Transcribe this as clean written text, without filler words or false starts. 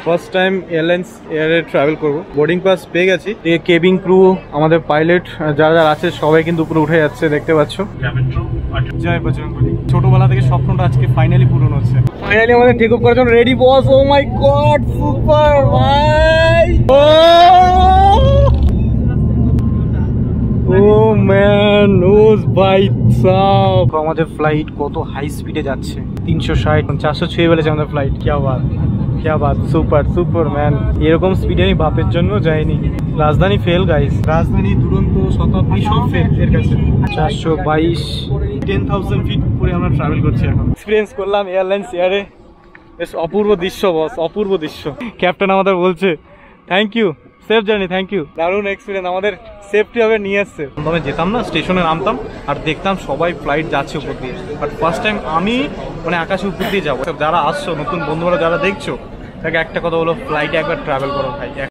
First time airlines এয়ারে travel করবো, boarding pass পেয়ে গেছি। কেবিন ক্রু, আমাদের পাইলট যারা যারা আছে সবাই কিন্তু উপরে উঠে যাচ্ছে, দেখতে পাচ্ছ। জয় বজরংবলী। ছোটবেলা থেকে স্বপ্নটা আজকে ফাইনালি পূরণ হচ্ছে। ফাইনালি আমাদের টেক অফ করার জন্য রেডি বস। ও মাই গড, সুপার ভাই। ও ম্যান, ওস ভাই সাব। আমাদের ফ্লাইট কত হাই স্পিডে যাচ্ছে, 360 400 ছুঁয়ে ফেলেছে আমাদের ফ্লাইট। क्या बात, সুপার সুপার ম্যান। এরকম স্পিডে আমি বাপের জন্য যাইনি। রাজধানী ফেল গাইস, রাজধানী, দুরন্ত, শতাব্দী সব ফেল এর কাছে। 422 10,000 ফিট উপরে আমরা ট্রাভেল করছি এখন। এক্সপিরিয়েন্স করলাম এয়ারলাইন্স এয়ারে, বেশ অপূর্ব দৃশ্য বস, অপূর্ব দৃশ্য। ক্যাপ্টেন আমাদের বলছে thank you, safe journey, thank you. দারুণ এক্সপিরিয়েন্স, আমাদের সেফটি ভাবে নিয়ে এসছে। আমি যেতাম না, স্টেশনে নামতাম আর দেখতাম সবাই ফ্লাইট যাচ্ছে উপর দিয়ে, বাট ফার্স্ট টাইম আমি মানে আকাশে উপর দিয়ে যাবো। যারা আসছো নতুন বন্ধুরা যারা দেখছো, তাকে একটা কথা বলো, ফ্লাইটে একবার ট্রাভেল করো ভাই।